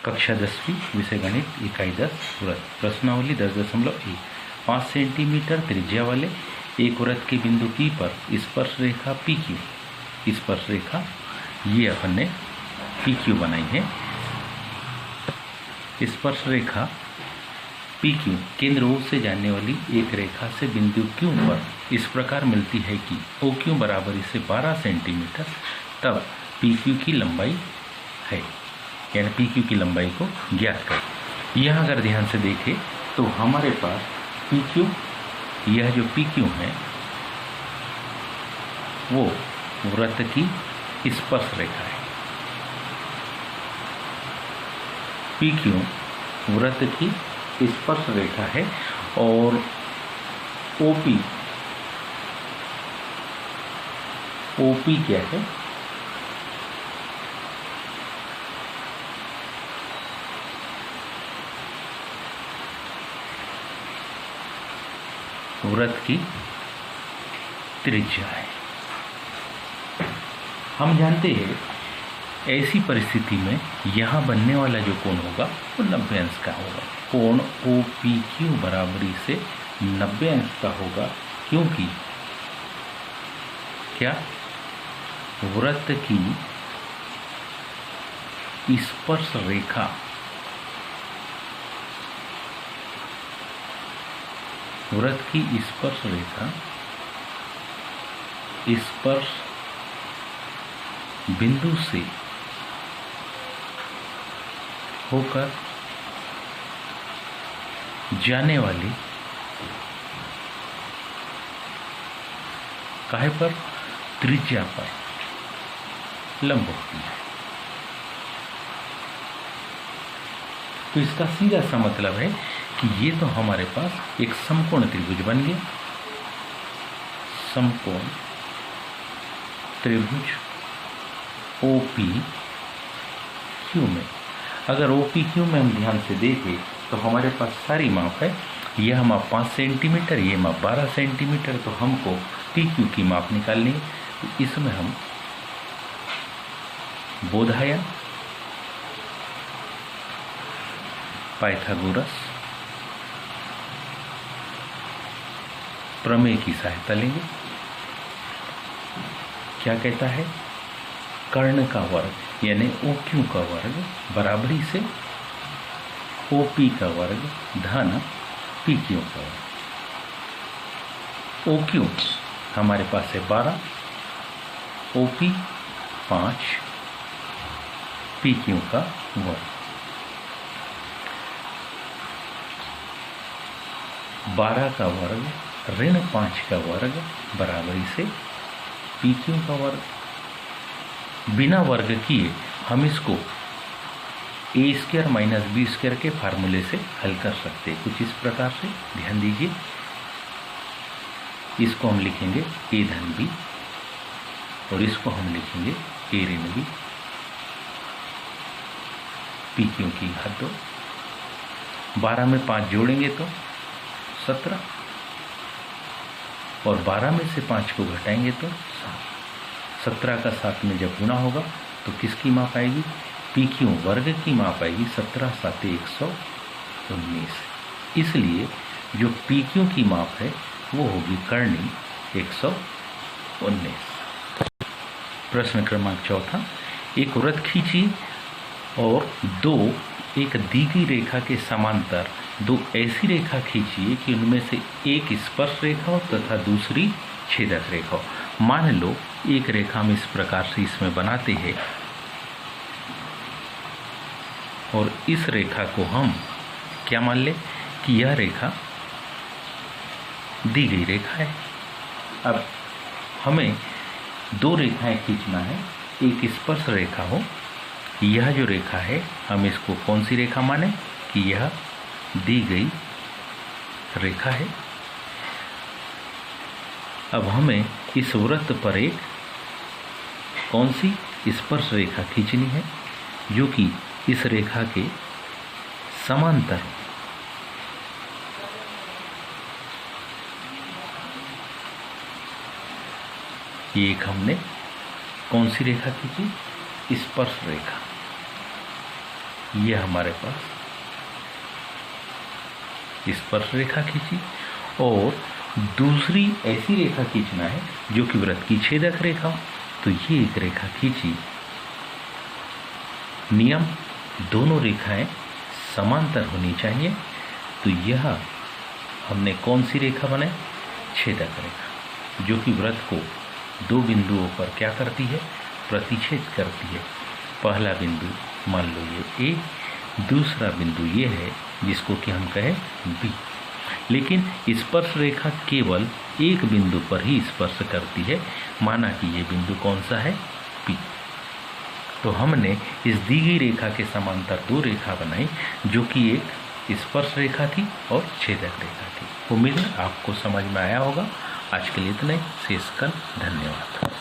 कक्षा 10वीं विषय गणित इकाई 10 वृत्त प्रश्नावली 10.1 5 सेंटीमीटर त्रिज्या वाले एक वृत्त के बिंदु P पर स्पर्श रेखा PQ, स्पर्श रेखा ये अपन ने PQ बनाई है। स्पर्श रेखा PQ केंद्र O से जाने वाली एक रेखा से बिंदु Q पर इस प्रकार मिलती है कि OQ बराबर इसे 12 सेंटीमीटर, तब PQ की लंबाई है, यानी PQ की लंबाई को ज्ञात करें। यह अगर ध्यान से देखें तो हमारे पास PQ, यह जो PQ है वो वृत्त की स्पर्श रेखा है। PQ वृत्त की स्पर्श रेखा है और OP क्या है? वृत्त की त्रिज्या है। हम जानते हैं ऐसी परिस्थिति में यहाँ बनने वाला जो कोण होगा वो 90 अंश का होगा। कोण OPQ बराबरी से 90 अंश का होगा, क्योंकि क्या वृत्त की स्पर्श रेखा स्पर्श बिंदु से होकर जाने वाली काहे पर त्रिज्या पर लंब होती है। तो इसका सीधा सा मतलब है कि ये तो हमारे पास एक समकोण त्रिभुज बन गया। समकोण त्रिभुज OPQ में, अगर OPQ में हम ध्यान से देखें तो हमारे पास सारी माप है। यह माप 5 सेंटीमीटर, ये माप 12 सेंटीमीटर, तो हमको PQ की माप निकालनी है। तो इसमें हम बोधायन, पाइथागोरस प्रमेय की सहायता लेंगे। क्या कहता है? कर्ण का वर्ग यानी OQ का वर्ग बराबरी से OP का वर्ग धन PQ का वर्ग। OQ हमारे पास है 12, OP 5, PQ का वर्ग 12 का वर्ग ऋण 5 का वर्ग बराबरी से PQ का वर्ग। बिना वर्ग किए हम इसको A² माइनस B² के फार्मूले से हल कर सकते हैं। कुछ इस प्रकार से ध्यान दीजिए। इसको हम लिखेंगे A धन B और इसको हम लिखेंगे A ऋण B। PQ की घात 2, 12 में 5 जोड़ेंगे तो 17 और 12 में से 5 को घटाएंगे तो 7। 17 का 7 में जब गुणा होगा तो किसकी माप आएगी? PQ वर्ग की माप आएगी। 17 7 119। इसलिए जो PQ की माप है वो होगी कर्णी 119। प्रश्न क्रमांक 4, एक वृत्त खींची और एक दी गई रेखा के समांतर 2 ऐसी रेखा खींचिए कि उनमें से एक स्पर्श रेखा हो तथा दूसरी छेदक रेखा हो। मान लो एक रेखा हम इस प्रकार से इसमें बनाते हैं और इस रेखा को हम क्या मान ले कि यह रेखा दी गई रेखा है। अब हमें 2 रेखाएं खींचना है, एक स्पर्श रेखा हो। यह जो रेखा है हम इसको कौन सी रेखा माने कि यह दी गई रेखा है। अब हमें इस वृत्त पर एक कौन सी स्पर्श रेखा खींचनी है जो कि इस रेखा के समांतर हो। ये एक हमने कौन सी रेखा खींची? स्पर्श रेखा। ये हमारे पास स्पर्श रेखा खींची और दूसरी ऐसी रेखा खींचना है जो कि वृत्त की छेदक रेखा हो। तो ये एक रेखा खींची। नियम, दोनों रेखाएं समांतर होनी चाहिए। तो यह हमने कौन सी रेखा बनाई? छेदक रेखा, जो कि वृत्त को दो बिंदुओं पर क्या करती है? प्रतिच्छेद करती है। पहला बिंदु मान लो ये ए, दूसरा बिंदु ये है जिसको कि हम कहें बी। लेकिन स्पर्श रेखा केवल एक बिंदु पर ही स्पर्श करती है, माना कि ये बिंदु कौन सा है? पी। तो हमने इस दी गई रेखा के समांतर दो रेखा बनाई, जो कि एक स्पर्श रेखा थी और छेदक रेखा थी। उम्मीद है आपको समझ में आया होगा। आज के लिए इतना ही। शेष कल। धन्यवाद।